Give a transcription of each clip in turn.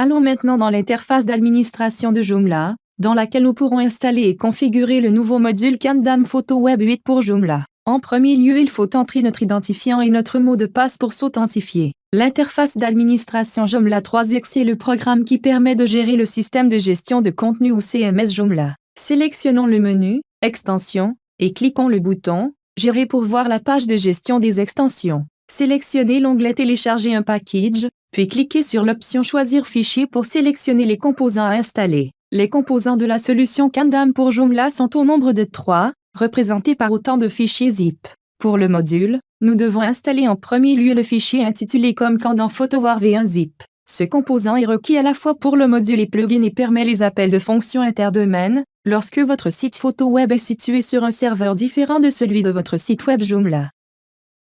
Allons maintenant dans l'interface d'administration de Joomla, dans laquelle nous pourrons installer et configurer le nouveau module Candam Photo Web 8 pour Joomla. En premier lieu, il faut entrer notre identifiant et notre mot de passe pour s'authentifier. L'interface d'administration Joomla 3x est le programme qui permet de gérer le système de gestion de contenu ou CMS Joomla. Sélectionnons le menu « Extensions » et cliquons le bouton « Gérer » pour voir la page de gestion des extensions. Sélectionnez l'onglet « Télécharger un package », puis cliquez sur l'option « Choisir fichier » pour sélectionner les composants à installer. Les composants de la solution Candam pour Joomla sont au nombre de 3, représentés par autant de fichiers zip. Pour le module, nous devons installer en premier lieu le fichier intitulé comme Candam PhotoWar V1 zip. Ce composant est requis à la fois pour le module et plugin et permet les appels de fonctions interdomaines, lorsque votre site photo web est situé sur un serveur différent de celui de votre site web Joomla.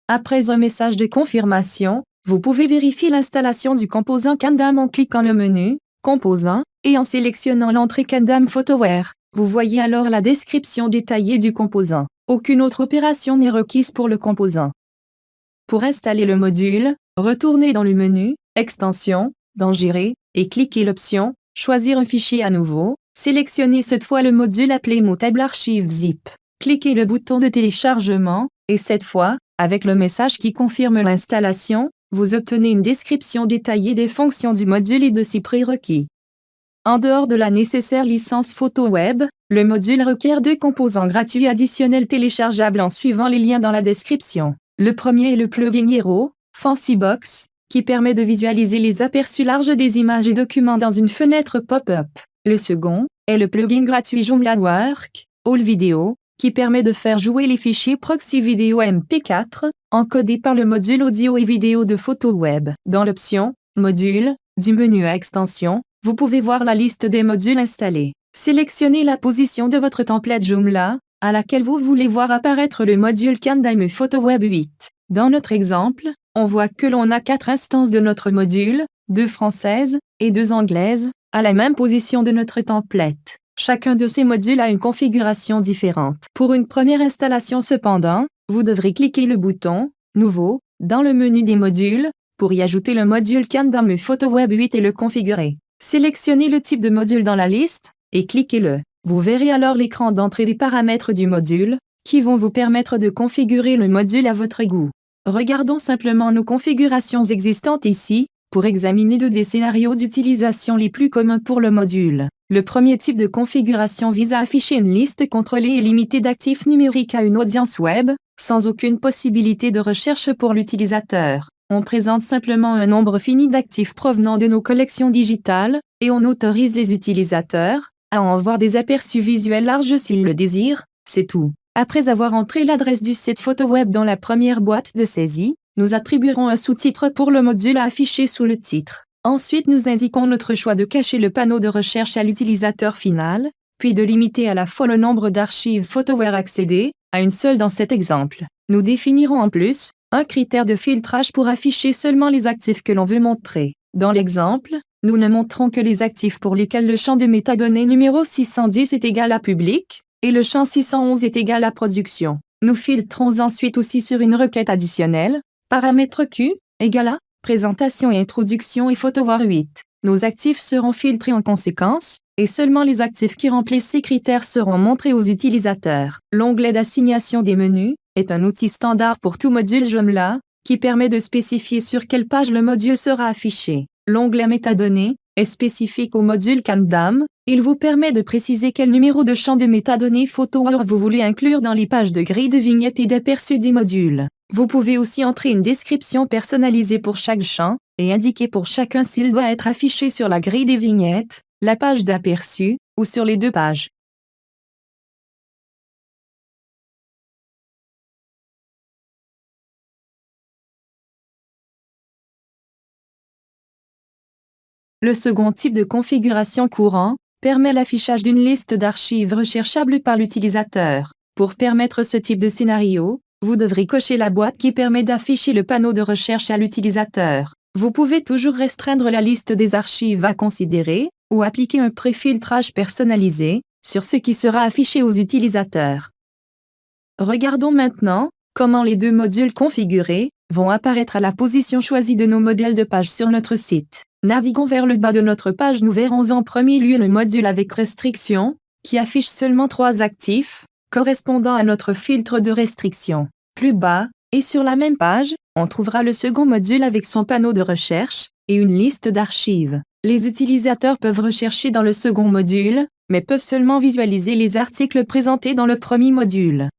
Après un message de confirmation, vous pouvez vérifier l'installation du composant Candam en cliquant le menu « Composants » et en sélectionnant l'entrée Candam PhotoWare. Vous voyez alors la description détaillée du composant. Aucune autre opération n'est requise pour le composant. Pour installer le module, retournez dans le menu « Extensions », dans « Gérer » et cliquez l'option « Choisir un fichier à nouveau ». Sélectionnez cette fois le module appelé Mutable Archive Zip. Cliquez le bouton de téléchargement, et cette fois, avec le message qui confirme l'installation, vous obtenez une description détaillée des fonctions du module et de ses prérequis. En dehors de la nécessaire licence photo web, le module requiert 2 composants gratuits additionnels téléchargeables en suivant les liens dans la description. Le premier est le plugin Hero, Fancybox, qui permet de visualiser les aperçus larges des images et documents dans une fenêtre pop-up. Le second est le plugin gratuit Joomla Work, All Video, qui permet de faire jouer les fichiers proxy vidéo MP4, encodés par le module audio et vidéo de photo web. Dans l'option « Module » du menu à extension, vous pouvez voir la liste des modules installés. Sélectionnez la position de votre template Joomla, à laquelle vous voulez voir apparaître le module Candam Photo Web 8. Dans notre exemple, on voit que l'on a 4 instances de notre module, 2 françaises et 2 anglaises, à la même position de notre template. Chacun de ces modules a une configuration différente. Pour une première installation cependant, vous devrez cliquer le bouton « Nouveau » dans le menu des modules, pour y ajouter le module Candam Photo Web 8 et le configurer. Sélectionnez le type de module dans la liste, et cliquez-le. Vous verrez alors l'écran d'entrée des paramètres du module, qui vont vous permettre de configurer le module à votre goût. Regardons simplement nos configurations existantes ici, pour examiner 2 des scénarios d'utilisation les plus communs pour le module. Le premier type de configuration vise à afficher une liste contrôlée et limitée d'actifs numériques à une audience web, sans aucune possibilité de recherche pour l'utilisateur. On présente simplement un nombre fini d'actifs provenant de nos collections digitales, et on autorise les utilisateurs à en voir des aperçus visuels larges s'ils le désirent, c'est tout. Après avoir entré l'adresse du site photo web dans la première boîte de saisie, nous attribuerons un sous-titre pour le module à afficher sous le titre. Ensuite, nous indiquons notre choix de cacher le panneau de recherche à l'utilisateur final, puis de limiter à la fois le nombre d'archives PhotoWare accédées, à une seule dans cet exemple. Nous définirons en plus un critère de filtrage pour afficher seulement les actifs que l'on veut montrer. Dans l'exemple, nous ne montrons que les actifs pour lesquels le champ de métadonnées numéro 610 est égal à public, et le champ 611 est égal à production. Nous filtrons ensuite aussi sur une requête additionnelle, paramètre Q, égale à, présentation et introduction et PhotoWar 8. Nos actifs seront filtrés en conséquence, et seulement les actifs qui remplissent ces critères seront montrés aux utilisateurs. L'onglet d'assignation des menus est un outil standard pour tout module Joomla, qui permet de spécifier sur quelle page le module sera affiché. L'onglet métadonnées est spécifique au module Candam. Il vous permet de préciser quel numéro de champ de métadonnées PhotoWare vous voulez inclure dans les pages de grille de vignettes et d'aperçus du module. Vous pouvez aussi entrer une description personnalisée pour chaque champ, et indiquer pour chacun s'il doit être affiché sur la grille des vignettes, la page d'aperçu, ou sur les 2 pages. Le second type de configuration courant permet l'affichage d'une liste d'archives recherchables par l'utilisateur. Pour permettre ce type de scénario, vous devrez cocher la boîte qui permet d'afficher le panneau de recherche à l'utilisateur. Vous pouvez toujours restreindre la liste des archives à considérer, ou appliquer un préfiltrage personnalisé sur ce qui sera affiché aux utilisateurs. Regardons maintenant comment les 2 modules configurés vont apparaître à la position choisie de nos modèles de page sur notre site. Naviguons vers le bas de notre page. Nous verrons en premier lieu le module avec restriction, qui affiche seulement 3 actifs, correspondant à notre filtre de restriction. Plus bas, et sur la même page, on trouvera le second module avec son panneau de recherche, et une liste d'archives. Les utilisateurs peuvent rechercher dans le second module, mais peuvent seulement visualiser les articles présentés dans le premier module.